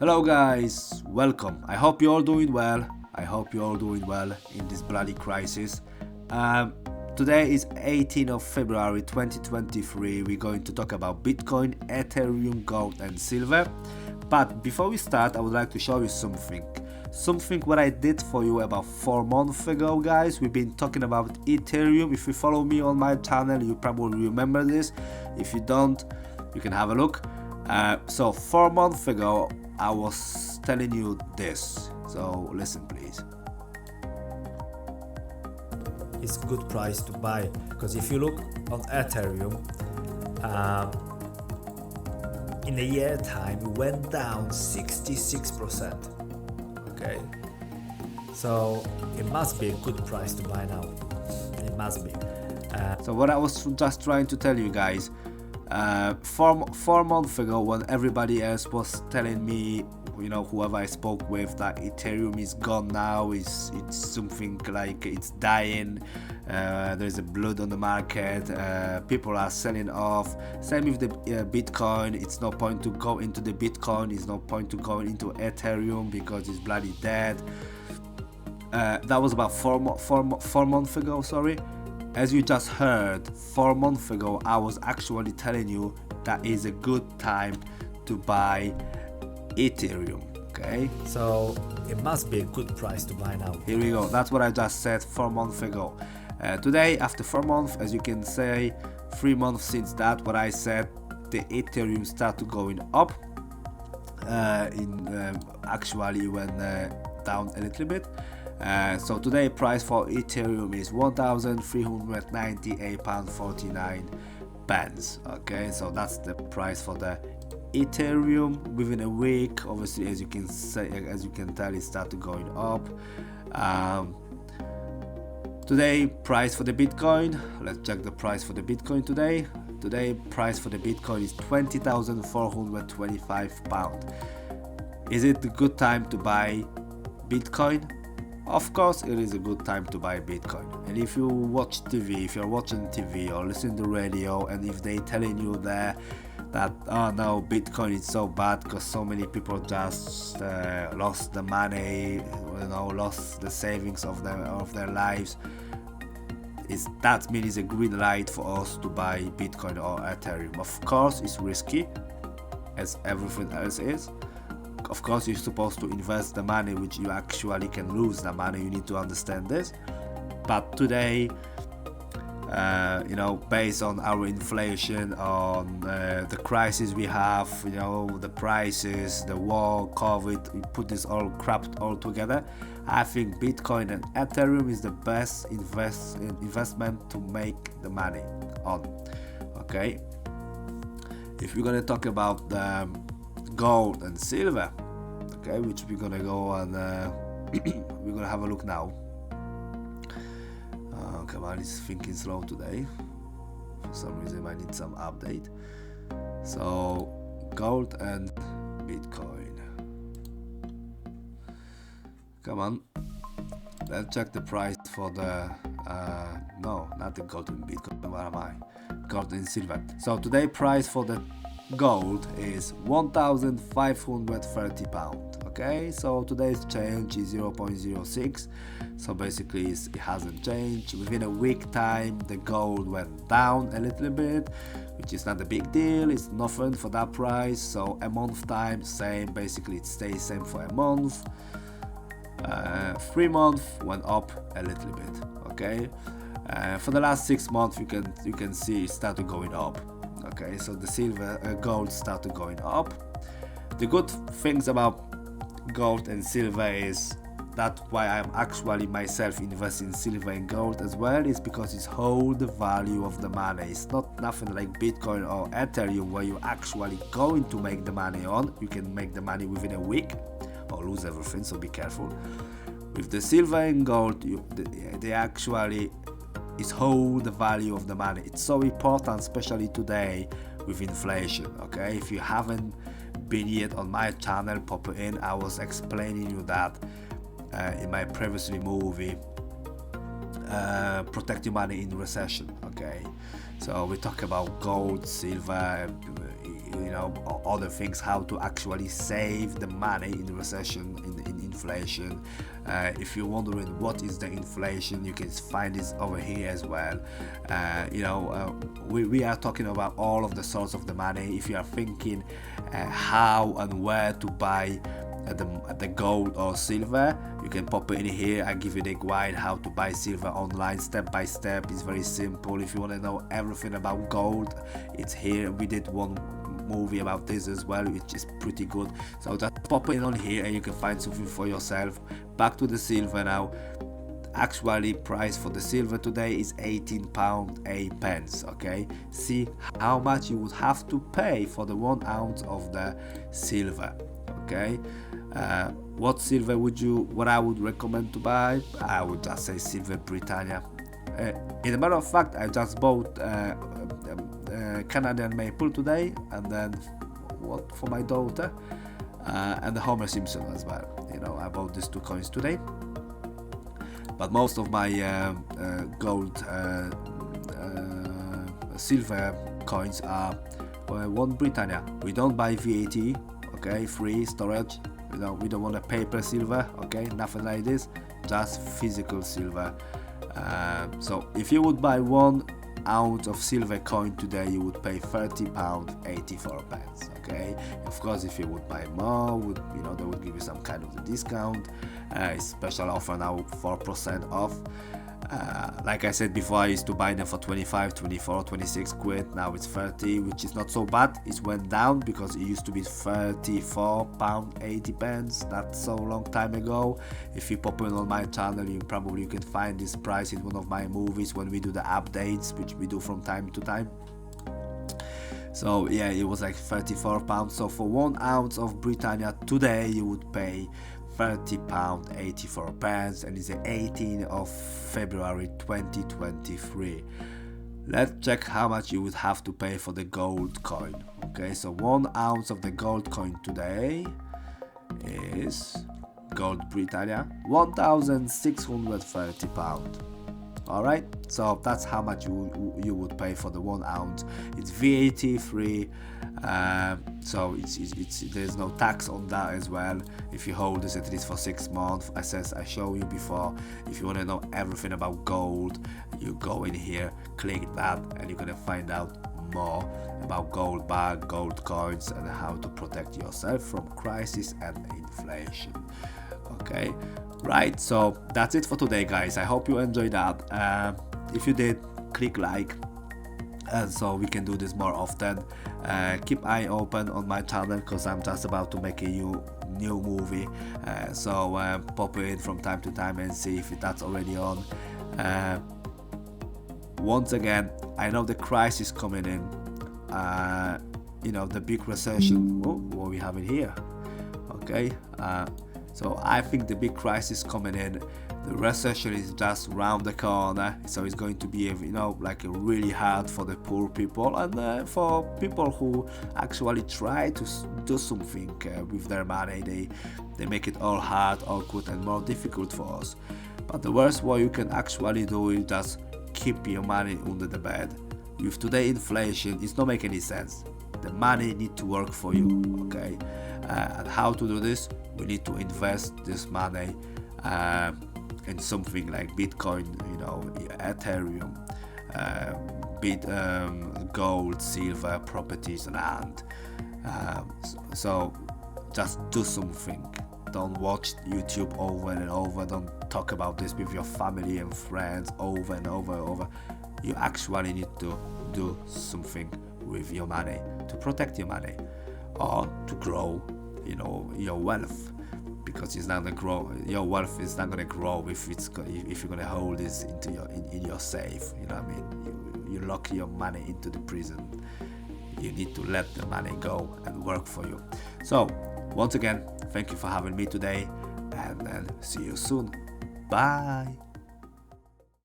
Hello guys, welcome. I hope you're all doing well. In this bloody crisis. Today is 18th of February 2023. We're going to talk about Bitcoin, Ethereum, gold and silver. But before we start, I would like to show you something what I did for you about 4 months ago, guys. We've been talking about Ethereum. If you follow me on my channel, you probably remember this. If you don't, you can have a look. So 4 months ago I was telling you this, so listen please. It's a good price to buy, because if you look on Ethereum, in a year time it went down 66%. Okay, so it must be a good price to buy now. It must be. So what I was just trying to tell you guys, 4 months ago, when everybody else was telling me, you know, whoever I spoke with, that Ethereum is gone now, it's something like it's dying, there's a blood on the market, people are selling off. Same with the Bitcoin. It's no point to go into the Bitcoin, it's no point to go into Ethereum because it's bloody dead. That was about 4 months ago, sorry. As you just heard, 4 months ago I was actually telling you that is a good time to buy Ethereum. Okay, so it must be a good price to buy now. Here we go. That's what I just said 4 months ago. Today, after 4 months, as you can say, 3 months since that, what I said, the Ethereum started going up. Actually went down a little bit. So today price for Ethereum is £1,398.49. Okay, so that's the price for the Ethereum within a week. Obviously, as you can tell, it started going up. Today price for the Bitcoin, let's check the price for the Bitcoin today. Today price for the Bitcoin is £20,425. Is it a good time to buy Bitcoin? Of course it is a good time to buy Bitcoin. And if you watch TV, if you're watching TV or listening to radio, and if they telling you there that, oh no, Bitcoin is so bad because so many people just lost the money, you know, lost the savings of their lives, that means it's a green light for us to buy Bitcoin or Ethereum. Of course it's risky, as everything else is. Of course you're supposed to invest the money, which you actually can lose the money. You need to understand this. But today, you know, based on our inflation, on the crisis we have, you know, the prices, the war, COVID, we put this all crap all together. I think Bitcoin and Ethereum is the best investment to make the money on. Okay, if we're gonna talk about the gold and silver, okay, which we're gonna go and we're gonna have a look now. Come on, it's thinking slow today. For some reason I need some update. So gold and Bitcoin. Come on, let's check the price for the no, not the gold and Bitcoin. What am I? Gold and silver. So today price for the gold is £1,530. Okay, so today's change is 0.06. so basically it hasn't changed. Within a week time the gold went down a little bit, which is not a big deal, it's nothing for that price. So a month time, same, basically it stays same for a month. 3 months went up a little bit. Okay, for the last 6 months you can see it started going up. Okay, so the gold started going up. The good things about gold and silver is that's why I'm actually myself investing in silver and gold as well, is because it's hold the value of the money. It's not nothing like Bitcoin or Ethereum where you're actually going to make the money on. You can make the money within a week or lose everything, so be careful. With the silver and gold, they actually is hold the value of the money. It's so important, especially today with inflation. Okay, if you haven't been yet on my channel, pop in. I was explaining you that in my previous movie, Protect Your Money in Recession. Okay, so we talk about gold, silver, other things, how to actually save the money in recession, in inflation. If you're wondering what is the inflation, you can find this over here as well. We are talking about all of the source of the money. If you are thinking how and where to buy the gold or silver, you can pop it in here. I give you the guide how to buy silver online step by step. It's very simple. If you want to know everything about gold, it's here. We did one movie about this as well, which is pretty good. So just pop it on here and you can find something for yourself. Back to the silver now. Actually, price for the silver today is £18.08. Okay, see how much you would have to pay for the 1 ounce of the silver. Okay, what silver what I would recommend to buy? I would just say Silver Britannia. In a matter of fact, I just bought Canadian maple today, and then what for my daughter, and the Homer Simpson as well. I bought these 2 coins today. But most of my gold, silver coins are 1 Britannia. We don't buy VAT. Okay, free storage. We don't want a paper silver. Okay, nothing like this. Just physical silver. So if you would buy 1 ounce of silver coin today, you would pay £30.84. Okay, of course, if you would buy more, they would give you some kind of a discount. Special offer now, 4% off. Like I said before, I used to buy them for 25, 24, 26 quid. Now it's 30, which is not so bad. It went down because it used to be £34.80. That's so long time ago. If you pop in on my channel, you can find this price in one of my movies when we do the updates, which we do from time to time. So yeah, it was like £34. So for 1 ounce of Britannia today, you would pay £30.84, and it's the 18th of February 2023. Let's check how much you would have to pay for the gold coin. Okay, so 1 ounce of the gold coin today is gold Britannia, £1,630. Alright, so that's how much you would pay for the 1 ounce. It's VAT free, so there's no tax on that as well. If you hold this at least for 6 months, as I showed you before. If you want to know everything about gold, you go in here, click that, and you're gonna find out more about gold bar, gold coins, and how to protect yourself from crisis and inflation. Okay, right, so that's it for today, guys. I hope you enjoyed that. If you did, click like, and so we can do this more often. Keep eye open on my channel, because I'm just about to make a new movie, so pop in from time to time and see if that's already on. Once again, I know the crisis coming in, the big recession. What we have in here? Okay, so I think the big crisis coming in. The recession is just around the corner, so it's going to be, really hard for the poor people, and for people who actually try to do something with their money. They make it all hard, awkward, and more difficult for us. But the worst what you can actually do is just keep your money under the bed. With today's inflation, it's not making any sense. The money need to work for you. Okay, and how to do this? We need to invest this money in something like Bitcoin, ETHEREUM, gold, silver, properties, land. So just do something. Don't watch YouTube over and over. Don't talk about this with your family and friends over and over. You actually need to do something with your money to protect your money, or to grow, your wealth. Because it's not gonna grow. Your wealth is not gonna grow if you're gonna hold this in your safe. You know what I mean? You lock your money into the prison. You need to let the money go and work for you. So once again, thank you for having me today, and then see you soon. Bye.